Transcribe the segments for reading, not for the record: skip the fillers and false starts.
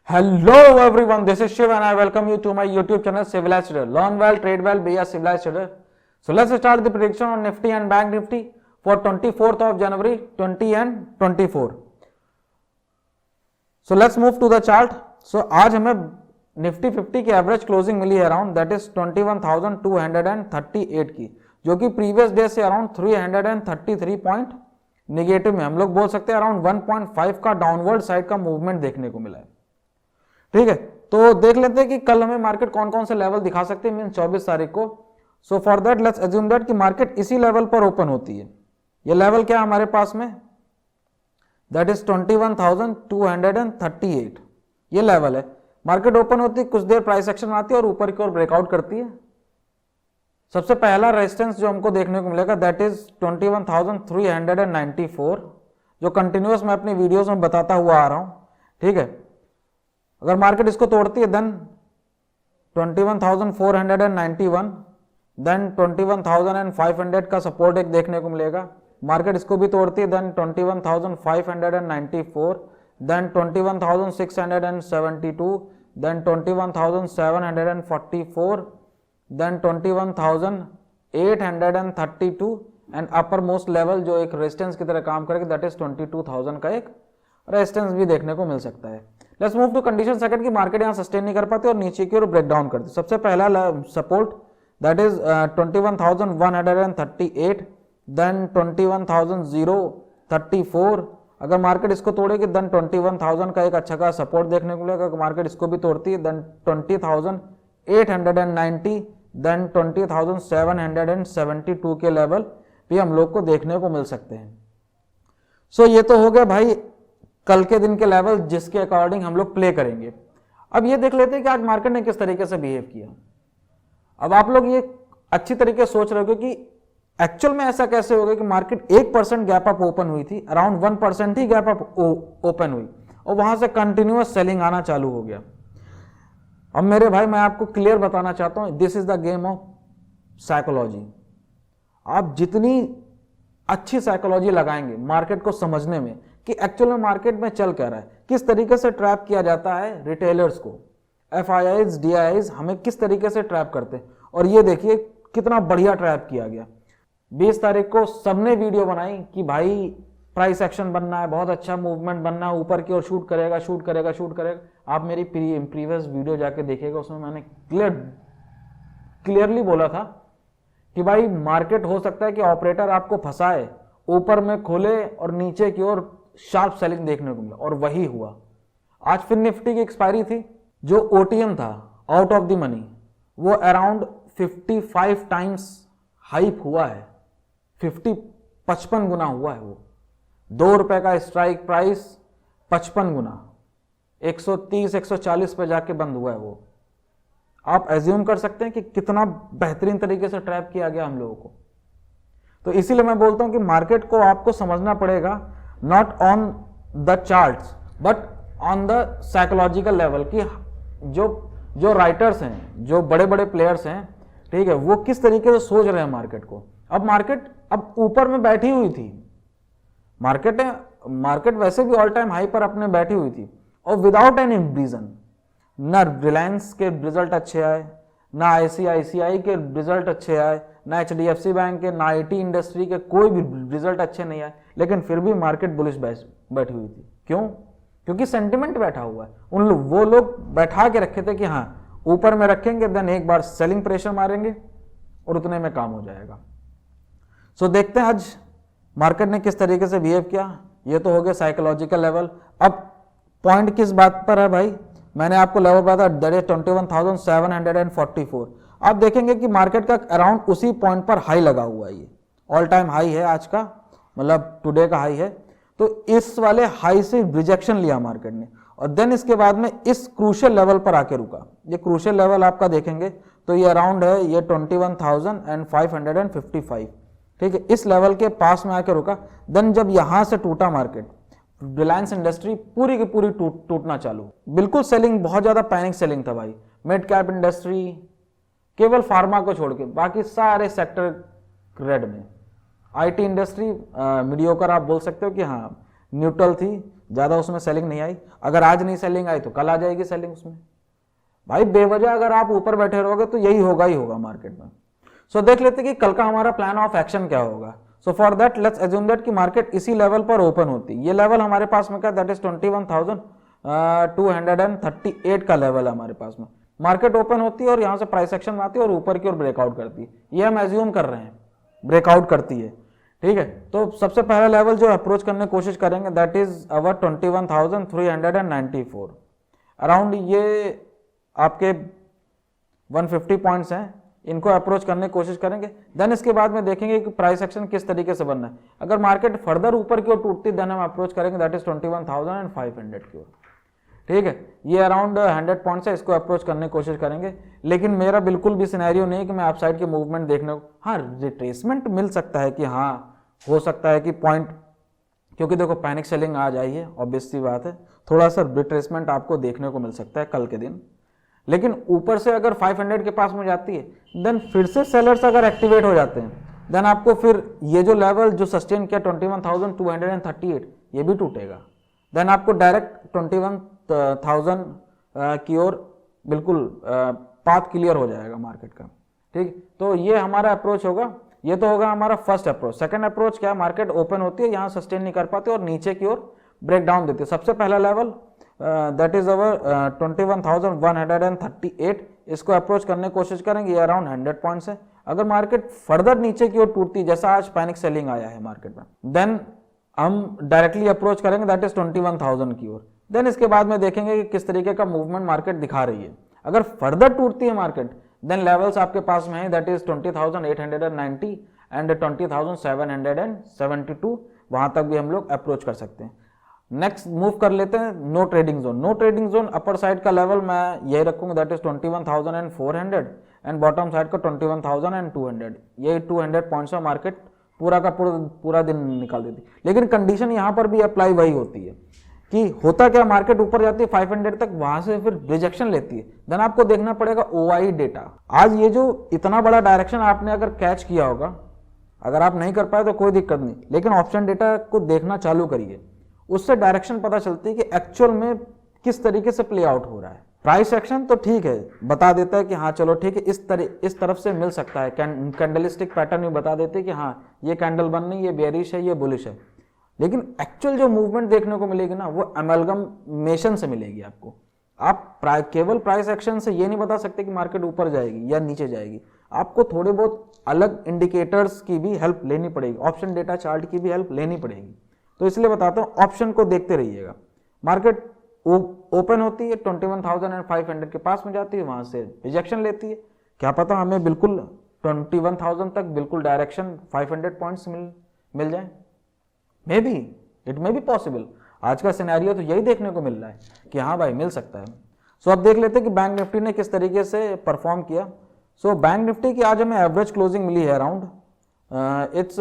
Hello everyone, this is Shiv and I welcome you to my YouTube channel Civilized Trader. Learn well, trade well, be a civilized trader. So let's start the prediction on Nifty and Bank Nifty for 24th of January 20 and 24. So let's move to the chart. So आज हमें Nifty 50 की average closing मिली है around that is 21,238 की, जो कि previous day से around 333 point negative में हम लोग बोल सकते हैं अराउंड 1.5 का डाउनवर्ड साइड का मूवमेंट देखने को मिला है। ठीक है, तो देख लेते हैं कि कल हमें मार्केट कौन कौन से लेवल दिखा सकते हैं मीन 24 तारीख को। So for that let's assume that कि मार्केट इसी लेवल पर ओपन होती है। ये लेवल क्या है हमारे पास में, दैट इज 21,238 ये लेवल है। मार्केट ओपन होती है, कुछ देर प्राइस एक्शन आती है और ऊपर की ओर ब्रेकआउट करती है। सबसे पहला रेजिस्टेंस जो हमको देखने को मिलेगा दैट इज 21,394, जो कंटिन्यूअस मैं अपनी वीडियोस में बताता हुआ आ रहा हूं। ठीक है, अगर मार्केट इसको तोड़ती है देन 21,491, देन 21,500 का सपोर्ट एक देखने को मिलेगा। मार्केट इसको भी तोड़ती है then 21,594, then 21,672, then 21,744, then 21,832 and upper most level जो एक रेजिस्टेंस की तरह काम करेगा दैट इज 22,000 का एक रेजिस्टेंस भी देखने को मिल सकता है। Let's move to condition second की मार्केट यहां सस्टेन नहीं कर पाती और नीचे की ओर ब्रेक डाउन करती। सबसे पहला सपोर्ट दैट इज 21,138, देन 21,034। अगर मार्केट इसको तोड़ेगी देन 21,000 का एक अच्छा खासा सपोर्ट देखने को मिलेगा। अगर मार्केट इसको भी तोड़ती है देन 20,890, देन 20,772 के लेवल भी हम लोग को देखने को मिल सकते हैं। सो ये तो हो गया भाई कल के दिन के लेवल जिसके अकॉर्डिंग हम लोग प्ले करेंगे। अब ये देख लेते हैं कि आज मार्केट ने किस तरीके से बिहेव किया। अब आप लोग ये अच्छी तरीके से सोच रहे हो कि एक्चुअल में ऐसा कैसे हो गया कि मार्केट 1% गैप अप ओपन हुई थी, अराउंड 1% ही गैप अप ओपन हुई और वहां से कंटिन्यूअस सेलिंग आना चालू हो गया। अब मेरे भाई मैं आपको क्लियर बताना चाहता हूं, this is the game of psychology. आप जितनी अच्छी साइकोलॉजी लगाएंगे मार्केट को समझने में कि एक्चुअल में मार्केट में चल क्या रहा है, किस तरीके से ट्रैप किया जाता है रिटेलर्स को, FIIs, DIIs हमें किस तरीके से ट्रैप करते हैं। और ये देखिए कितना बढ़िया ट्रैप किया गया। 20 तारीख को सबने वीडियो बनाई कि भाई प्राइस एक्शन बनना है, बहुत अच्छा मूवमेंट बनना है, ऊपर की ओर शूट करेगा शूट करेगा शूट करेगा। आप मेरी प्रीवियस वीडियो जाके देखिएगा, उसमें मैंने क्लियरली बोला था कि भाई मार्केट हो सकता है कि ऑपरेटर आपको फंसाए, ऊपर में खोले और नीचे की ओर शार्प सेलिंग देखने को मिला और वही हुआ। आज फिर निफ्टी की एक्सपायरी थी, जो OTM था आउट ऑफ द मनी वो अराउंड 55 टाइम्स हाइप हुआ है, 55 गुना हुआ है। वो 2 रुपए का स्ट्राइक प्राइस 55 गुना 130-140 पे जाके बंद हुआ है वो। आप एज्यूम कर सकते हैं कि कितना बेहतरीन तरीके से ट्रैप किया गया हम लोगों को। तो इसीलिए मैं बोलता हूं कि मार्केट को आपको समझना पड़ेगा not on the charts but on the psychological level की जो राइटर्स हैं, जो बड़े बड़े प्लेयर्स हैं, ठीक है, वो किस तरीके से सोच रहे हैं मार्केट को। अब मार्केट अब ऊपर में बैठी हुई थी, मार्केट वैसे भी ऑल टाइम हाई पर अपने बैठी हुई थी और विदाउट एनी रीजन ना रिलायंस के रिजल्ट अच्छे आए, ना ICICI के रिजल्ट अच्छे आए, ना HDFC बैंक के, ना IT इंडस्ट्री के, कोई भी रिजल्ट अच्छे नहीं आए, लेकिन फिर भी मार्केट बुलिश बैठी हुई थी। क्यों? क्योंकि सेंटिमेंट बैठा हुआ है। वो लोग बैठा के रखे थे कि हाँ ऊपर में रखेंगे देन एक बार सेलिंग प्रेशर मारेंगे और उतने में काम हो जाएगा। सो देखते हैं आज मार्केट ने किस तरीके से बिहेव किया। ये तो हो गया साइकोलॉजिकल लेवल। अब पॉइंट किस बात पर है भाई, मैंने आपको लेवल बताया दैट इज 21,744। आप देखेंगे कि मार्केट का अराउंड उसी पॉइंट पर हाई लगा हुआ है, ये ऑल टाइम हाई है आज का, मतलब टुडे का हाई है। तो इस वाले हाई से रिजेक्शन लिया मार्केट ने और देन इसके बाद में इस क्रूशियल लेवल पर आके रुका। ये क्रूशियल लेवल आपका देखेंगे तो ये अराउंड है ये 21,555। ठीक है, इस लेवल के पास में आके रुका। देन जब यहां से टूटा मार्केट, रिलायंस इंडस्ट्री पूरी की पूरी टूटना चालू, बिल्कुल सेलिंग, बहुत ज्यादा पैनिक सेलिंग था भाई। मिड कैप इंडस्ट्री केवल फार्मा को छोड़ के बाकी सारे सेक्टर रेड में। IT इंडस्ट्री मीडियोकर आप बोल सकते हो कि हाँ न्यूट्रल थी, ज़्यादा उसमें सेलिंग नहीं आई, अगर आज नहीं सेलिंग आई तो कल आ जाएगी सेलिंग उसमें। भाई बेवजह अगर आप ऊपर बैठे रहोगे तो यही होगा ही होगा मार्केट में। सो देख लेते कि कल का हमारा प्लान ऑफ एक्शन क्या होगा। So for that let's assume that कि मार्केट इसी लेवल पर ओपन होती है। ये लेवल हमारे पास में क्या, दैट इज 21,238 का लेवल है हमारे पास में। मार्केट ओपन होती है और यहाँ से प्राइस एक्शन आती है और ऊपर की ओर ब्रेकआउट करती है। ये हम एज्यूम कर रहे हैं ब्रेकआउट करती है, ठीक है। तो सबसे पहला लेवल जो अप्रोच करने की कोशिश करेंगे दैट इज अवर 21,394 अराउंड। ये आपके 150 पॉइंट्स हैं, इनको अप्रोच करने की कोशिश करेंगे। देन इसके बाद में देखेंगे कि प्राइस एक्शन किस तरीके से बनना है। अगर मार्केट फर्दर ऊपर की ओर टूटती देन हम अप्रोच करेंगे दैट इज 21,500 की ओर, ठीक है। ये अराउंड 100 पॉइंट्स है, इसको अप्रोच करने की कोशिश करेंगे। लेकिन मेरा बिल्कुल भी सिनेरियो नहीं कि मैं अपसाइड के मूवमेंट देखने को, हाँ रिट्रेसमेंट मिल सकता है कि हाँ हो सकता है कि पॉइंट, क्योंकि देखो पैनिक सेलिंग आ जाइए ऑब्वियस सी बात है, थोड़ा सा रिट्रेसमेंट आपको देखने को मिल सकता है कल के दिन। लेकिन ऊपर से अगर 500 के पास में जाती है देन फिर से सेलर्स अगर एक्टिवेट हो जाते हैं देन आपको फिर ये जो लेवल जो सस्टेन किया 21,238 ये भी टूटेगा। देन आपको डायरेक्ट 21,000 की ओर बिल्कुल पाथ क्लियर हो जाएगा मार्केट का, ठीक। तो ये हमारा अप्रोच होगा, ये तो होगा हमारा फर्स्ट अप्रोच। सेकंड अप्रोच क्या, मार्केट ओपन होती है, यहाँ सस्टेन नहीं कर पाती और नीचे की ओर ब्रेक डाउन देती है। सबसे पहला लेवल दैट इज अवर 21,138, इसको अप्रोच करने की कोशिश करेंगे। ये अराउंड 100 पॉइंट्स है। अगर मार्केट फर्दर नीचे की ओर टूटती जैसा आज पैनिक सेलिंग आया है मार्केट में देन हम डायरेक्टली अप्रोच करेंगे दैट इज 21,000 की ओर। देन इसके बाद में देखेंगे कि किस तरीके का मूवमेंट मार्केट दिखा रही है। अगर फर्दर टूटती है मार्केट देन लेवल्स आपके पास में है दैट इज 20,890 एंड 20,772, वहां तक भी हम लोग अप्रोच कर सकते हैं। नेक्स्ट मूव कर लेते हैं no trading zone. No trading zone upper side का लेवल मैं यही रखूंगा that is 21,400 and bottom side का 21,200। ये 200 पॉइंट्स में मार्केट पूरा का पूरा दिन निकाल देती। लेकिन कंडीशन यहाँ पर भी अप्लाई वही होती है कि होता क्या, मार्केट ऊपर जाती है 500 तक, वहां से फिर रिजेक्शन लेती है। देन आपको देखना पड़ेगा OI डेटा। आज ये जो इतना बड़ा डायरेक्शन आपने अगर कैच किया होगा, अगर आप नहीं कर पाए तो कोई दिक्कत नहीं, लेकिन ऑप्शन डेटा को देखना चालू करिए, उससे डायरेक्शन पता चलती है कि एक्चुअल में किस तरीके से प्ले आउट हो रहा है। प्राइस एक्शन तो ठीक है, बता देता है कि हाँ चलो ठीक है इस तरफ से मिल सकता है, कैंडलस्टिक पैटर्न भी बता देते हैं कि हाँ ये कैंडल बन रही, ये बेयरिश है, ये बुलिश है। लेकिन एक्चुअल जो मूवमेंट देखने को मिलेगी ना वो अमेलगमेशन से मिलेगी आपको। आप केवल प्राइस एक्शन से ये नहीं बता सकते कि मार्केट ऊपर जाएगी या नीचे जाएगी, आपको थोड़े बहुत अलग इंडिकेटर्स की भी हेल्प लेनी पड़ेगी, ऑप्शन डेटा चार्ट की भी हेल्प लेनी पड़ेगी। तो इसलिए बताता हूँ ऑप्शन को देखते रहिएगा। मार्केट ओपन होती है 21,500 के पास में जाती है, वहां से रिजेक्शन लेती है, क्या पता हमें बिल्कुल 21,000 तक बिल्कुल डायरेक्शन 500 पॉइंट्स मिल जाए, may be it may be possible. आज का सिनेरियो तो यही देखने को मिल रहा है कि हाँ भाई मिल सकता है। सो अब देख लेते हैं कि बैंक निफ्टी ने किस तरीके से परफॉर्म किया। सो बैंक निफ्टी की आज हमें एवरेज क्लोजिंग मिली है अराउंड इट्स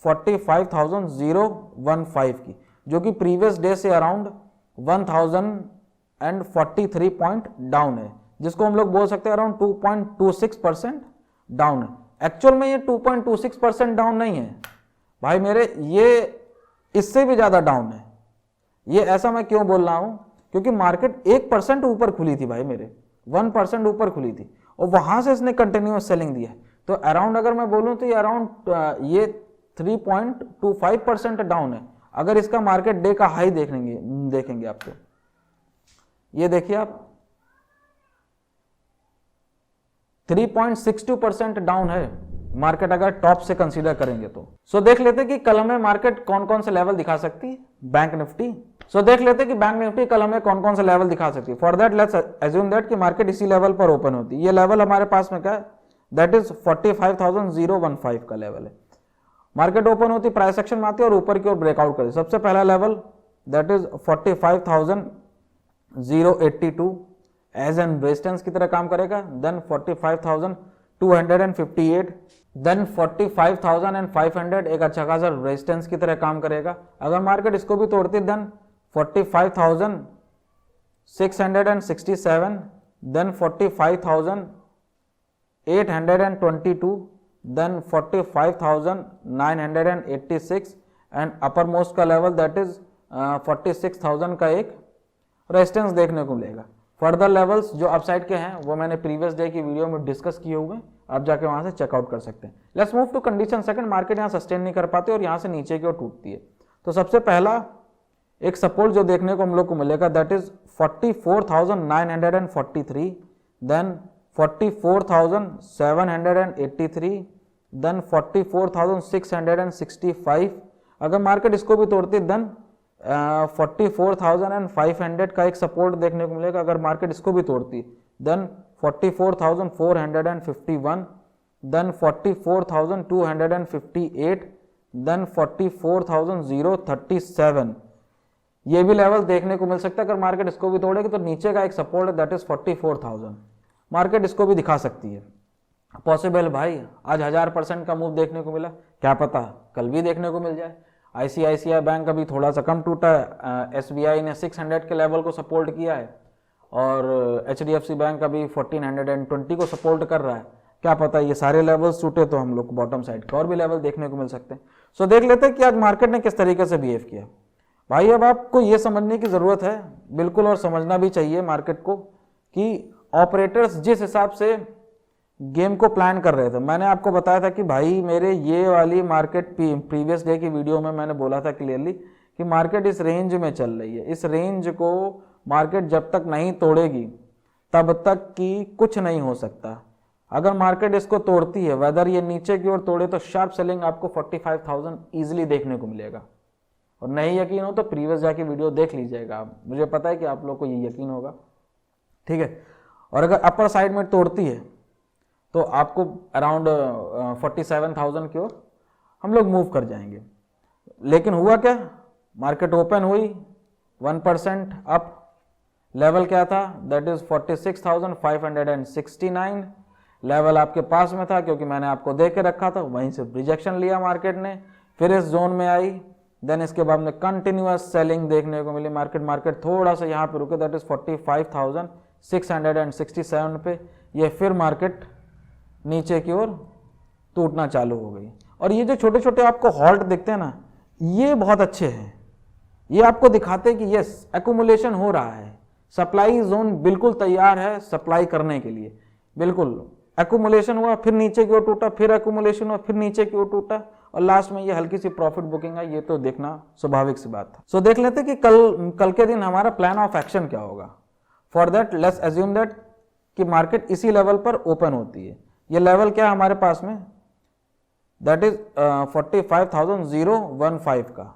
45,015 की, जो कि प्रीवियस डे से अराउंड 1,043 पॉइंट डाउन है, जिसको हम लोग बोल सकते हैं अराउंड 2.26% डाउन है। एक्चुअल में ये 2.26% डाउन नहीं है भाई मेरे, ये इससे भी ज्यादा डाउन है। ये ऐसा मैं क्यों बोल रहा हूं, क्योंकि मार्केट 1% ऊपर खुली थी भाई मेरे, 1% ऊपर खुली थी और वहां से इसने कंटिन्यूअस सेलिंग दी है। तो अराउंड अगर मैं बोलूं तो ये अराउंड ये 3.25% डाउन है। अगर इसका मार्केट डे का हाई देखेंगे आपको, ये देखिए आप 3.62% डाउन है मार्केट अगर टॉप से कंसीडर करेंगे तो। सो देख लेते हैं कि कल हमें मार्केट कौन कौन से लेवल दिखा सकती है बैंक निफ्टी। सो देख लेते हैं कि बैंक निफ्टी कल हमें कौन कौन से लेवल दिखा सकती है। For that let's assume that कि मार्केट इसी लेवल पर ओपन होती है। ये लेवल हमारे पास में क्या है, दैट इज 45,015 का लेवल है। मार्केट ओपन होती, प्राइस एक्शन में आती है और ऊपर की ओर ब्रेकआउट करती है। सबसे पहला level that is 45,082 as an resistance की तरह काम करेगा। देन 45,258, देन 45,500 एक अच्छा खासा रेजिस्टेंस की तरह काम करेगा। अगर मार्केट इसको भी तोड़ती then 45,667, then 45,822, then 45,986 and uppermost का level that is 46,000 का एक रेजिस्टेंस देखने को मिलेगा। फर्दर लेवल्स जो अपसाइड के हैं वो मैंने प्रीवियस डे की वीडियो में डिस्कस किए हुए हैं, आप जाके वहां से चेकआउट कर सकते हैं। Let's move to condition second. Market यहाँ सस्टेन नहीं कर पाती और यहाँ से नीचे की ओर टूटती है। तो सबसे पहला एक सपोर्ट जो देखने को हम लोग को मिलेगा दैट इज 44,943, देन 44,783, देन 44,665। अगर मार्केट इसको भी तोड़ती है देन 44,500 का एक सपोर्ट देखने को मिलेगा। अगर मार्केट इसको भी तोड़ती है देन 44,451, देन 44,258, देन 44,037। ये भी लेवल देखने को मिल सकता है। अगर मार्केट इसको भी तोड़ेगी तो नीचे का एक सपोर्ट है दैट इज 44,000। मार्केट इसको भी दिखा सकती है। पॉसिबल भाई, आज 1000% का मूव देखने को मिला, क्या पता कल भी देखने को मिल जाए। ICICI बैंक अभी थोड़ा सा कम टूटा है, SBI ने 600 के लेवल को सपोर्ट किया है और HDFC बैंक अभी 1420 को सपोर्ट कर रहा है। क्या पता ये सारे लेवल्स टूटे तो हम लोग को बॉटम साइड का और भी लेवल देखने को मिल सकते हैं। सो देख लेते हैं कि आज मार्केट ने किस तरीके से बिहेव किया। भाई अब आपको ये समझने की ज़रूरत है बिल्कुल, और समझना भी चाहिए मार्केट को कि ऑपरेटर्स जिस हिसाब से गेम को प्लान कर रहे थे। मैंने आपको बताया था कि भाई मेरे ये वाली मार्केट प्रीवियस डे की वीडियो में मैंने बोला था क्लियरली कि मार्केट इस रेंज में चल रही है। इस रेंज को मार्केट जब तक नहीं तोड़ेगी तब तक कि कुछ नहीं हो सकता। अगर मार्केट इसको तोड़ती है, वेदर ये नीचे की ओर तोड़े, तो शार्प सेलिंग आपको 45,000 ईजिली देखने को मिलेगा। और नहीं यकीन हो तो प्रीवियस जाके वीडियो देख लीजिएगा आप, मुझे पता है कि आप लोग को ये यकीन होगा, ठीक है। और अगर अपर साइड में तोड़ती है तो आपको अराउंड 47,000 की ओर हम लोग मूव कर जाएंगे। लेकिन हुआ क्या, मार्केट ओपन हुई 1% अप, लेवल क्या था दैट इज 46,569। लेवल आपके पास में था क्योंकि मैंने आपको दे के रखा था, वहीं से रिजेक्शन लिया मार्केट ने, फिर इस जोन में आई, देन इसके बाद में कंटिन्यूअस सेलिंग देखने को मिली। मार्केट थोड़ा सा यहाँ पे रुके दैट इज 45,667 पे, ये फिर मार्केट नीचे की ओर टूटना चालू हो गई। और ये जो छोटे छोटे आपको हॉल्ट दिखते हैं ना, ये बहुत अच्छे हैं। ये आपको दिखाते हैं कि यस एक्यूमुलेशन हो रहा है, सप्लाई जोन बिल्कुल तैयार है सप्लाई करने के लिए। बिल्कुल एक्यूमुलेशन हुआ, फिर नीचे की ओर टूटा, फिर एक्यूमुलेशन हुआ, फिर नीचे की ओर टूटा, और लास्ट में ये हल्की सी प्रॉफिट बुकिंग है। ये तो देखना स्वाभाविक सी बात था। सो देख लेते कि कल के दिन हमारा प्लान ऑफ एक्शन क्या होगा। For that let's assume that कि मार्केट इसी लेवल पर ओपन होती है। ये लेवल क्या है हमारे पास में, दैट इज 45,015 का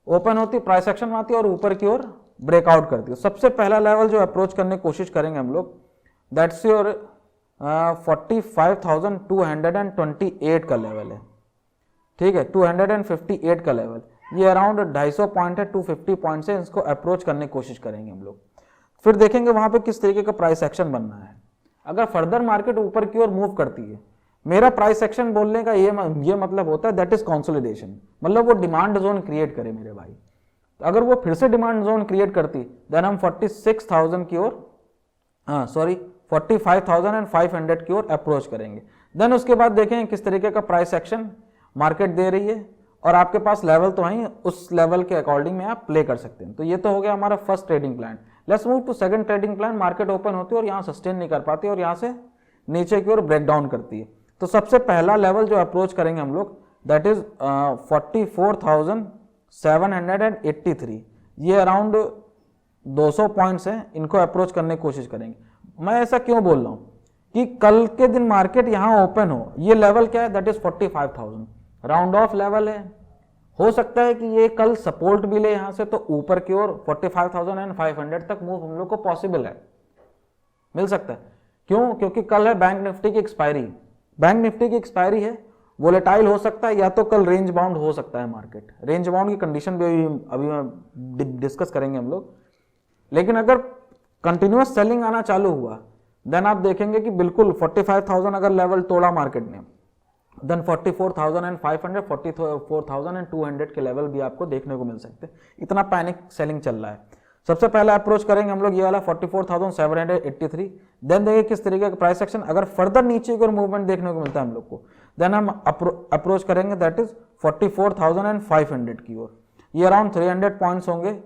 ओपन होती, प्राइस एक्शन में आती है और ऊपर की ओर ब्रेकआउट करती है। सबसे पहला लेवल जो अप्रोच करने की कोशिश करेंगे हम लोग दैट्स योर 45,228 का लेवल है, ठीक है, 258 का लेवल। ये अराउंड 250 पॉइंट है, 250 पॉइंट से इसको अप्रोच करने की कोशिश करेंगे हम लोग। फिर देखेंगे वहां पे किस तरीके का प्राइस एक्शन बनना है। अगर फर्दर मार्केट ऊपर की ओर मूव करती है, मेरा प्राइस एक्शन बोलने का ये मतलब होता है दैट इज कंसोलिडेशन, मतलब वो डिमांड जोन क्रिएट करे मेरे भाई। तो अगर वो फिर से डिमांड जोन क्रिएट करती देन हम 46,000 की ओर 45,500 की ओर अप्रोच करेंगे। देन उसके बाद देखें किस तरीके का प्राइस एक्शन मार्केट दे रही है, और आपके पास लेवल तो है, उस लेवल के अकॉर्डिंग में आप प्ले कर सकते हैं। तो ये तो हो गया हमारा first trading plan. Let's move to second trading plan. Market open होती है और यहाँ सस्टेन नहीं कर पाती और यहाँ से नीचे की ओर ब्रेक डाउन करती है। तो सबसे पहला लेवल जो अप्रोच करेंगे हम लोग दैट इज 44,783। ये अराउंड 200 पॉइंट्स हैं, इनको अप्रोच करने की कोशिश करेंगे। मैं ऐसा क्यों बोल रहा हूं कि कल के दिन मार्केट यहां ओपन हो, ये लेवल क्या है that is 45,000 round of level है। हो सकता है कि ये कल सपोर्ट भी ले यहां से, तो ऊपर की ओर 45,500 तक मूव हम लोग को पॉसिबल है, मिल सकता है। क्यों? क्योंकि कल है बैंक निफ्टी की एक्सपायरी। बैंक निफ्टी की एक्सपायरी है, वोलेटाइल हो सकता है, या तो कल रेंज बाउंड हो सकता है मार्केट। रेंज बाउंड की कंडीशन भी अभी डिस्कस करेंगे हम लोग। लेकिन अगर कंटिन्यूअस सेलिंग आना चालू हुआ देन आप देखेंगे कि बिल्कुल 45,000 अगर लेवल तोड़ा मार्केट ने, देन 44,500 44,200 के लेवल भी आपको देखने को मिल सकते हैं। इतना पैनिक सेलिंग चल रहा है। सबसे पहला अप्रोच करेंगे हम लोग ये वाला 44,783। देन देखिए किस तरीके का प्राइस एक्शन, अगर फर्दर नीचे की ओर मूवमेंट देखने को मिलता है हम लोग को, देन हम अप्रोच करेंगे दैट इज 44,500 की ओर। ये अराउंड 300 पॉइंट्स होंगे।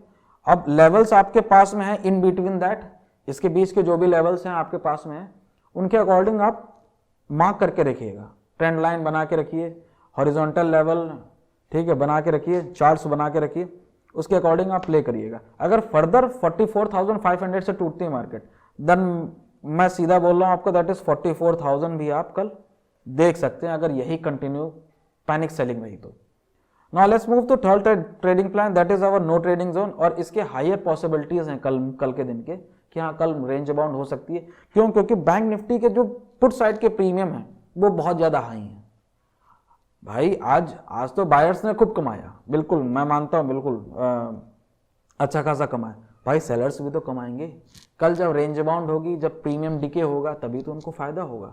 अब लेवल्स आपके पास में है इन बिटवीन दैट, इसके बीच के जो भी लेवल्स हैं आपके पास में है, उनके अकॉर्डिंग आप मार्क करके रखिएगा, ट्रेंड लाइन बना के रखिए, हॉरिजॉन्टल लेवल, ठीक है, बना के रखिए, चार्ट्स बना के रखिए, उसके अकॉर्डिंग आप प्ले करिएगा। अगर फर्दर 44,500 से टूटती है मार्केट, देन मैं सीधा बोल रहा हूं आपको, दैट इज 44,000 भी आप कल देख सकते हैं, अगर यही कंटिन्यू पैनिक सेलिंग रही तो। Now let's move to third trading plan, that is our no trading zone, और इसके हायर पॉसिबिलिटीज हैं कल के दिन के कि हाँ कल रेंज बाउंड हो सकती है। क्यों? क्योंकि बैंक निफ्टी के जो पुट साइड के प्रीमियम है वो बहुत ज्यादा हाई है भाई। आज तो बायर्स ने खूब कमाया, बिल्कुल मैं मानता हूं, बिल्कुल अच्छा खासा कमाया भाई, सेलर्स भी तो कमाएंगे। कल जब रेंज बाउंड होगी, जब प्रीमियम डिके होगा, तभी तो उनको फायदा होगा।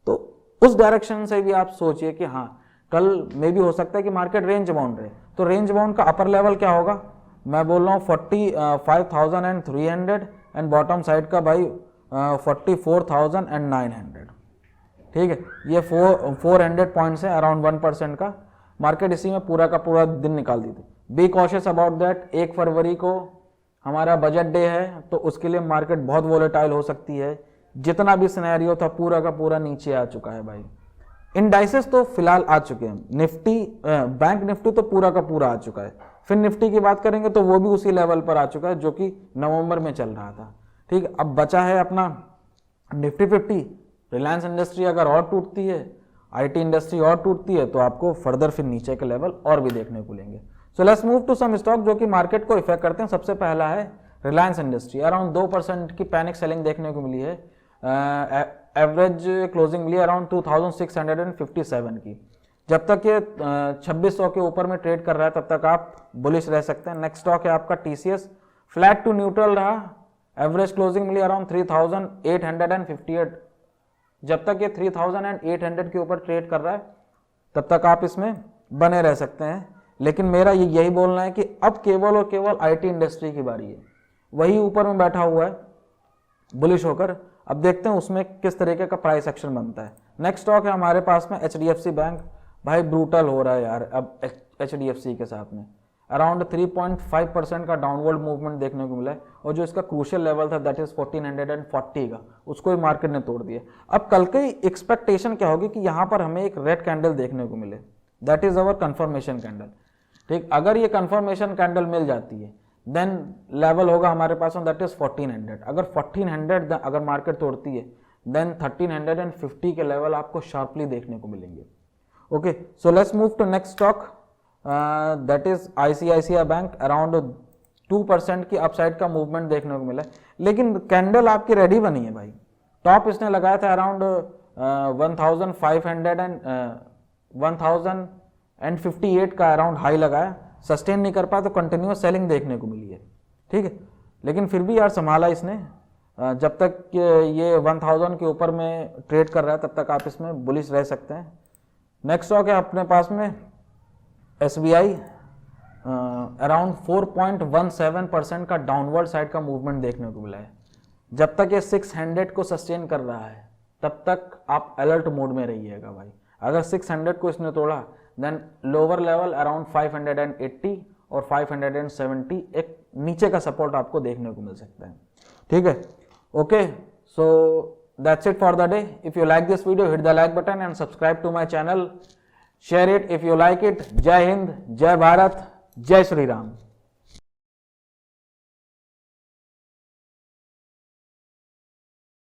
तो उस डायरेक्शन से भी आप सोचिए कि हाँ कल में भी हो सकता है कि मार्केट रेंज बाउंड रहे। तो रेंज बाउंड का अपर लेवल क्या होगा? मैं बोल रहा हूँ 45,300 एंड बॉटम साइड का भाई 44,900। ठीक है, ये 400 पॉइंट्स है, अराउंड 1% का। मार्केट इसी में पूरा का पूरा दिन निकाल दी थी। बी कॉशियस अबाउट दैट, 1 फरवरी को हमारा बजट डे है, तो उसके लिए मार्केट बहुत वोलेटाइल हो सकती है। जितना भी सिनेरियो था पूरा का पूरा नीचे आ चुका है भाई। इंडाइसेस तो फिलहाल आ चुके हैं, निफ्टी बैंक निफ्टी तो पूरा का पूरा आ चुका है। फिर निफ्टी की बात करेंगे तो वो भी उसी लेवल पर आ चुका है जो कि नवंबर में चल रहा था। ठीक, अब बचा है अपना निफ्टी 50। रिलायंस इंडस्ट्री अगर और टूटती है, आईटी इंडस्ट्री और टूटती है, तो आपको फर्दर फिर नीचे के लेवल और भी देखने को मिलेंगे। So let's move to some stock जो कि मार्केट को इफेक्ट करते हैं। सबसे पहला है रिलायंस इंडस्ट्री, अराउंड 2% की पैनिक सेलिंग देखने को मिली है। एवरेज क्लोजिंग मिली अराउंड 2657 की। जब तक ये 2600 के ऊपर में ट्रेड कर रहा है तब तक आप बुलिश रह सकते हैं। नेक्स्ट स्टॉक है आपका टीसीएस, फ्लैट टू न्यूट्रल रहा, एवरेज क्लोजिंग मिली अराउंड 3858। जब तक ये 3800 के ऊपर ट्रेड कर रहा है तब तक आप इसमें बने रह सकते हैं। लेकिन मेरा यही बोलना है कि अब केवल और केवल आईटी इंडस्ट्री की बारी है, वही ऊपर में बैठा हुआ है बुलिश होकर। अब देखते हैं उसमें किस तरीके का प्राइस एक्शन बनता है। नेक्स्ट स्टॉक है हमारे पास में एचडीएफसी बैंक। भाई ब्रूटल हो रहा है यार अब एचडीएफसी के साथ में, अराउंड 3.5% का डाउनवर्ड मूवमेंट देखने को मिला है। और जो इसका क्रूशियल लेवल था दैट इज 1440 का, उसको ही मार्केट ने तोड़ दिया। अब कल की एक्सपेक्टेशन क्या होगी कि यहाँ पर हमें एक रेड कैंडल देखने को मिले, that is our confirmation candle. ठीक, अगर ये कंफर्मेशन कैंडल मिल जाती है देन लेवल होगा हमारे पास दैट इज 1400। अगर 1400 अगर मार्केट तोड़ती है देन 1350 के लेवल आपको शार्पली देखने को मिलेंगे। Okay, so let's move to next stock, that is ICICI bank. Around 2% की अपसाइड का मूवमेंट देखने को मिला है, लेकिन कैंडल आपकी रेडी बनी है भाई। टॉप इसने लगाया था अराउंड 1058 का अराउंड हाई लगाया, सस्टेन नहीं कर पाया तो कंटिन्यूअस सेलिंग देखने को मिली है। ठीक है, लेकिन फिर भी यार संभाला इसने। जब तक ये 1000 के ऊपर में ट्रेड कर रहा है तब तक आप इसमें बुलिश रह सकते हैं। नेक्स्ट स्टॉक है अपने पास में एसबीआई, अराउंड 4.17% का डाउनवर्ड साइड का मूवमेंट देखने को मिला है। जब तक ये 600 को सस्टेन कर रहा है तब तक आप अलर्ट मोड में रहिएगा भाई। अगर 600 को इसने तोड़ा देन लोअर लेवल अराउंड 580 और 570 एक नीचे का सपोर्ट आपको देखने को मिल सकता है। ठीक है, okay, so that's it for the day. If you like this video hit the like button and subscribe to my channel, share it if you like it. जय हिंद, जय भारत, जय श्री राम।